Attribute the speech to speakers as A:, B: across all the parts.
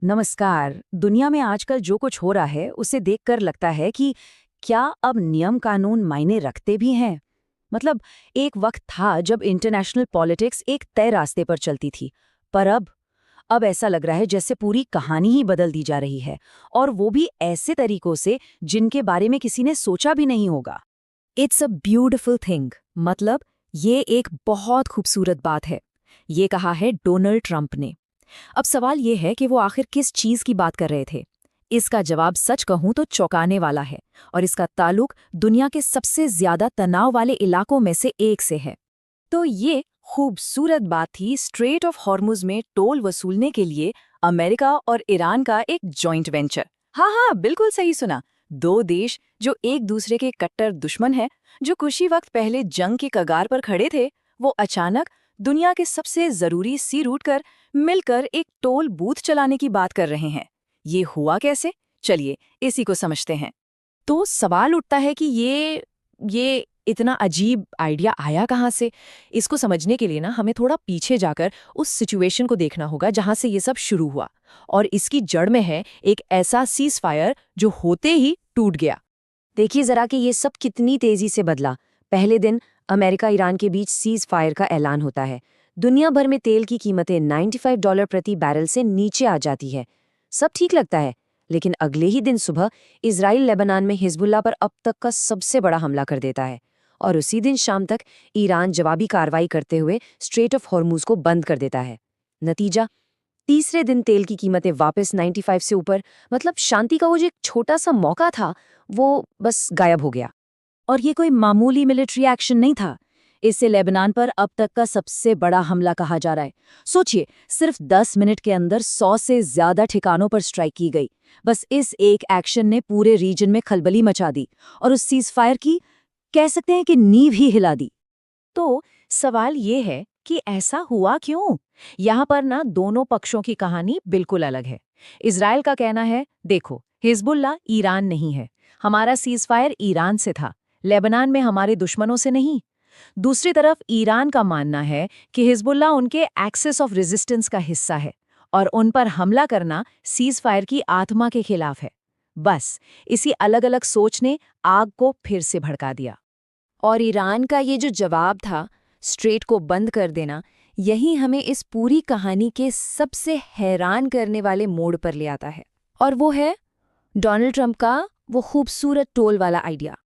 A: नमस्कार। दुनिया में आजकल जो कुछ हो रहा है उसे देखकर लगता है कि क्या अब नियम कानून मायने रखते भी हैं। मतलब एक वक्त था जब इंटरनेशनल पॉलिटिक्स एक तय रास्ते पर चलती थी, पर अब ऐसा लग रहा है जैसे पूरी कहानी ही बदल दी जा रही है, और वो भी ऐसे तरीकों से जिनके बारे में किसी ने सोचा भी नहीं होगा।
B: It's a beautiful thing. मतलब ये एक बहुत खूबसूरत बात है। ये कहा है डोनाल्ड ट्रंप ने। अब सवाल ये है कि वो आखिर किस चीज की बात कर रहे थे। इसका जवाब सच कहूं तो चौंकाने वाला है, और इसका ताल्लुक दुनिया के सबसे ज्यादा तनाव वाले इलाकों में से एक से है।
A: तो ये खूबसूरत बात थी स्ट्रेट ऑफ हॉर्मुज में टोल वसूलने के लिए अमेरिका और ईरान का एक जॉइंट वेंचर। हाँ हाँ, बिल्कुल सही सुना। दो देश जो एक दूसरे के कट्टर दुश्मन हैं, जो कुछ ही वक्त पहले जंग के कगार पर खड़े थे, वो अचानक दुनिया के सबसे जरूरी सी रूट कर मिलकर एक टोल बूथ चलाने की बात कर रहे हैं। ये हुआ कैसे? चलिए इसी को समझते हैं।
B: तो सवाल उठता है कि ये इतना अजीब आइडिया आया कहाँ से। इसको समझने के लिए ना हमें थोड़ा पीछे जाकर उस सिचुएशन को देखना होगा जहाँ से ये सब शुरू हुआ। और इसकी जड़ में है एक ऐसा सीज फायर जो होते ही टूट गया।
A: देखिए जरा कि ये सब कितनी तेजी से बदला। पहले दिन अमेरिका ईरान के बीच सीज फायर का ऐलान होता है। दुनिया भर में तेल की कीमतें $95 प्रति बैरल से नीचे आ जाती है। सब ठीक लगता है, लेकिन अगले ही दिन सुबह इजराइल लेबनान में हिजबुल्लाह पर अब तक का सबसे बड़ा हमला कर देता है। और उसी दिन शाम तक ईरान जवाबी कार्रवाई करते हुए स्ट्रेट ऑफ हॉर्मुज को बंद कर देता है। नतीजा, तीसरे दिन तेल की कीमतें वापस 95 से ऊपर। मतलब शांति का वो जो एक छोटा सा मौका था, वो बस गायब हो गया। और ये कोई मामूली मिलिट्री एक्शन नहीं था। इससे लेबनान पर अब तक का सबसे बड़ा हमला कहा जा रहा है। सोचिए, सिर्फ 10 मिनट के अंदर 100 से ज्यादा ठिकानों पर स्ट्राइक की गई। बस इस एक एक्शन ने पूरे रीजन में खलबली मचा दी और उस सीज फायर की, कह सकते हैं कि नींव ही हिला दी।
B: तो सवाल ये है कि ऐसा हुआ क्यों। यहाँ पर ना दोनों पक्षों की कहानी बिल्कुल अलग है। इजराइल का कहना है, देखो हिजबुल्लाह ईरान नहीं है, हमारा सीजफायर ईरान से था, लेबनान में हमारे दुश्मनों से नहीं। दूसरी तरफ ईरान का मानना है कि हिजबुल्लाह उनके एक्सेस ऑफ रेजिस्टेंस का हिस्सा है और उन पर हमला करना सीजफायर की आत्मा के खिलाफ है। बस इसी अलग अलग सोच ने आग को फिर से भड़का दिया।
A: और ईरान का ये जो जवाब था, स्ट्रेट को बंद कर देना, यही हमें इस पूरी कहानी के सबसे हैरान करने वाले मोड़ पर ले आता है। और वो है डोनाल्ड ट्रंप का वो खूबसूरत टोल वाला आइडिया।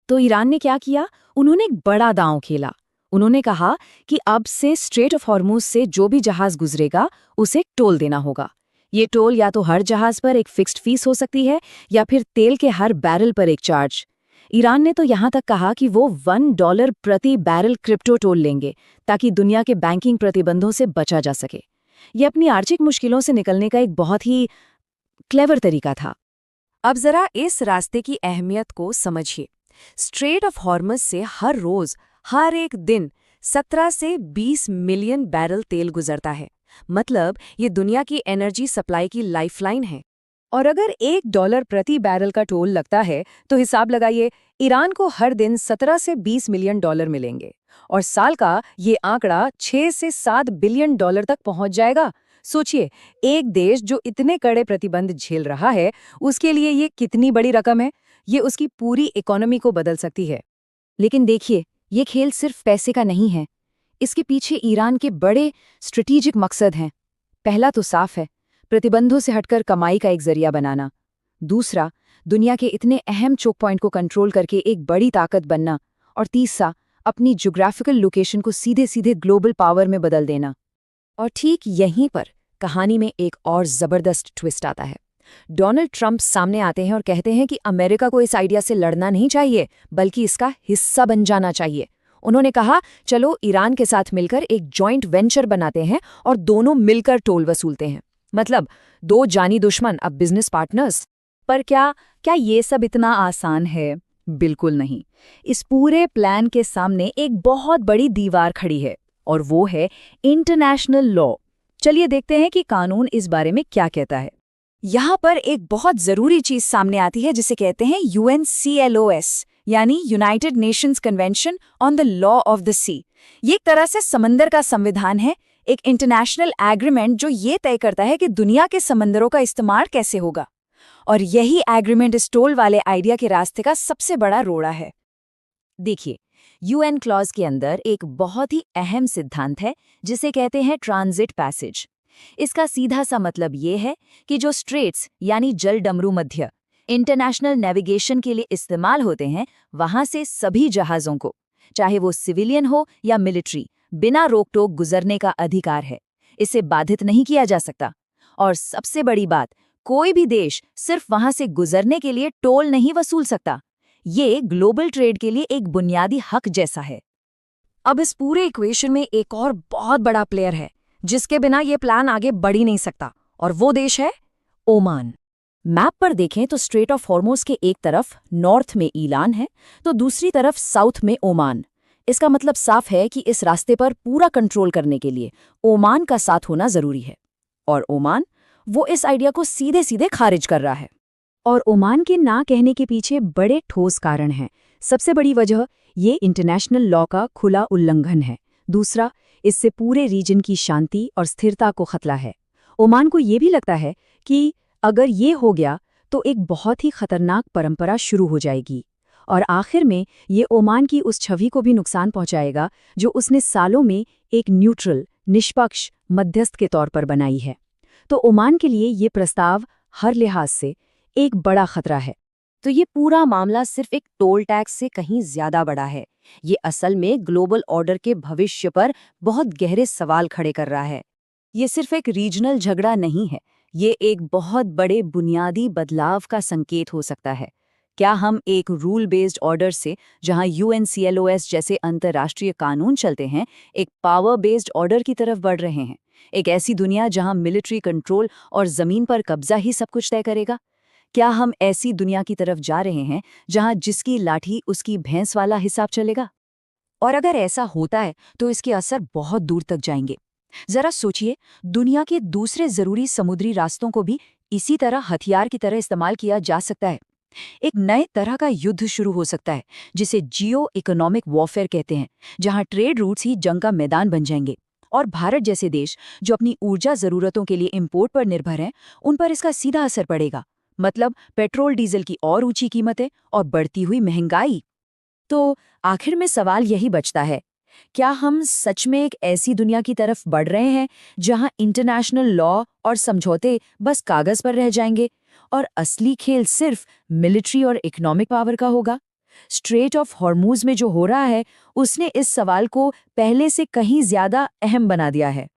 B: तो ईरान ने क्या किया? उन्होंने एक बड़ा दांव खेला। उन्होंने कहा कि अब से स्ट्रेट ऑफ हॉर्मुज से जो भी जहाज गुजरेगा उसे टोल देना होगा। ये टोल या तो हर जहाज पर एक फिक्स्ड फीस हो सकती है, या फिर तेल के हर बैरल पर एक चार्ज। ईरान ने तो यहाँ तक कहा कि वो $1 प्रति बैरल क्रिप्टो टोल लेंगे, ताकि दुनिया के बैंकिंग प्रतिबंधों से बचा जा सके। ये अपनी आर्थिक मुश्किलों से निकलने का एक बहुत ही क्लेवर तरीका था।
A: अब जरा इस रास्ते की अहमियत को समझिए। स्ट्रेट ऑफ हॉर्मज से हर रोज, हर एक दिन 17 से 20 मिलियन बैरल तेल गुजरता है। मतलब ये दुनिया की एनर्जी सप्लाई की लाइफलाइन है। और अगर $1 प्रति बैरल का टोल लगता है, तो हिसाब लगाइए, ईरान को हर दिन 17 से 20 मिलियन डॉलर मिलेंगे, और साल का ये आंकड़ा 6 से 7 बिलियन डॉलर तक पहुंच जाएगा। सोचिए, एक देश जो इतने कड़े प्रतिबंध झेल रहा है, उसके लिए ये कितनी बड़ी रकम है। ये उसकी पूरी इकोनॉमी को बदल सकती है। लेकिन देखिए, ये खेल सिर्फ पैसे का नहीं है। इसके पीछे ईरान के बड़े स्ट्रेटेजिक मकसद हैं। पहला तो साफ है, प्रतिबंधों से हटकर कमाई का एक जरिया बनाना। दूसरा, दुनिया के इतने अहम चोक पॉइंट को कंट्रोल करके एक बड़ी ताकत बनना। और तीसरा, अपनी ज्योग्राफिकल लोकेशन को सीधे सीधे ग्लोबल पावर में बदल देना। और ठीक यहीं पर कहानी में एक और जबरदस्त ट्विस्ट आता है। डोनाल्ड ट्रंप सामने आते हैं और कहते हैं कि अमेरिका को इस आइडिया से लड़ना नहीं चाहिए, बल्कि इसका हिस्सा बन जाना चाहिए। उन्होंने कहा, चलो ईरान के साथ मिलकर एक जॉइंट वेंचर बनाते हैं और दोनों मिलकर टोल वसूलते हैं। मतलब दो जानी दुश्मन अब बिजनेस पार्टनर्स।
B: पर क्या क्या ये सब इतना आसान है? बिल्कुल नहीं। इस पूरे प्लान के सामने एक बहुत बड़ी दीवार खड़ी है, और वो है इंटरनेशनल लॉ। चलिए देखते हैं कि कानून इस बारे में क्या कहता है।
A: यहाँ पर एक बहुत जरूरी चीज सामने आती है, जिसे कहते हैं UNCLOS, यानी United Nations Convention on the Law of the Sea. ये एक तरह से समंदर का संविधान है,
C: एक इंटरनेशनल एग्रीमेंट जो ये तय करता है कि दुनिया के समंदरों का इस्तेमाल कैसे होगा। और यही एग्रीमेंट इस टोल वाले आइडिया के रास्ते का सबसे बड़ा रोड़ा है।
B: देखिए, यूएन क्लॉज के अंदर एक बहुत ही अहम सिद्धांत है जिसे कहते हैं ट्रांजिट पैसेज। इसका सीधा सा मतलब ये है कि जो स्ट्रेट्स यानी जल डमरू मध्य इंटरनेशनल नेविगेशन के लिए इस्तेमाल होते हैं, वहां से सभी जहाज़ों को, चाहे वो सिविलियन हो या मिलिट्री, बिना रोक टोक गुजरने का अधिकार है। इसे बाधित नहीं किया जा सकता। और सबसे बड़ी बात, कोई भी देश सिर्फ वहां से गुजरने के लिए टोल नहीं वसूल सकता। ये ग्लोबल ट्रेड के लिए एक बुनियादी हक जैसा है।
A: अब इस पूरे इक्वेशन में एक और बहुत बड़ा प्लेयर है जिसके बिना ये प्लान आगे बढ़ ही नहीं सकता, और वो देश है ओमान।
B: मैप पर देखें तो स्ट्रेट ऑफ हॉर्मोज के एक तरफ नॉर्थ में ईरान है, तो दूसरी तरफ साउथ में ओमान। इसका मतलब साफ है कि इस रास्ते पर पूरा कंट्रोल करने के लिए ओमान का साथ होना जरूरी है। और ओमान, वो इस आइडिया को सीधे सीधे खारिज कर रहा है।
A: और ओमान के ना कहने के पीछे बड़े ठोस कारण हैं। सबसे बड़ी वजह ये इंटरनेशनल लॉ का खुला उल्लंघन है। दूसरा, इससे पूरे रीजन की शांति और स्थिरता को खतरा है। ओमान को ये भी लगता है कि अगर ये हो गया तो एक बहुत ही खतरनाक परंपरा शुरू हो जाएगी, और आखिर में ये ओमान की उस छवि को भी नुकसान पहुंचाएगा जो उसने सालों में एक न्यूट्रल, निष्पक्ष मध्यस्थ के तौर पर बनाई है। तो ओमान के लिए ये प्रस्ताव हर लिहाज से एक बड़ा खतरा है।
B: तो ये पूरा मामला सिर्फ एक टोल टैक्स से कहीं ज्यादा बड़ा है। ये असल में ग्लोबल ऑर्डर के भविष्य पर बहुत गहरे सवाल खड़े कर रहा है। ये सिर्फ एक रीजनल झगड़ा नहीं है, ये एक बहुत बड़े बुनियादी बदलाव का संकेत हो सकता है। क्या हम एक रूल बेस्ड ऑर्डर से, जहां UNCLOS जैसे अंतर्राष्ट्रीय कानून चलते हैं, एक पावर बेस्ड ऑर्डर की तरफ बढ़ रहे हैं? एक ऐसी दुनिया जहां मिलिट्री कंट्रोल और जमीन पर कब्जा ही सब कुछ तय करेगा? क्या हम ऐसी दुनिया की तरफ जा रहे हैं जहां जिसकी लाठी उसकी भैंस वाला हिसाब चलेगा? और अगर ऐसा होता है तो इसके असर बहुत दूर तक जाएंगे। जरा सोचिए, दुनिया के दूसरे जरूरी समुद्री रास्तों को भी इसी तरह हथियार की तरह इस्तेमाल किया जा सकता है। एक नए तरह का युद्ध शुरू हो सकता है जिसे जियो इकोनॉमिक वॉरफेयर कहते हैं, जहां ट्रेड रूट्स ही जंग का मैदान बन जाएंगे। और भारत जैसे देश जो अपनी ऊर्जा जरूरतों के लिए इंपोर्ट पर निर्भर हैं, उन पर इसका सीधा असर पड़ेगा। मतलब पेट्रोल डीजल की और ऊंची कीमतें और बढ़ती हुई महंगाई। तो आखिर में सवाल यही बचता है, क्या हम सच में एक ऐसी दुनिया की तरफ बढ़ रहे हैं जहां इंटरनेशनल लॉ और समझौते बस कागज पर रह जाएंगे और असली खेल सिर्फ मिलिट्री और इकोनॉमिक पावर का होगा? स्ट्रेट ऑफ हॉर्मूज में जो हो रहा है उसने इस सवाल को पहले से कहीं ज्यादा अहम बना दिया है।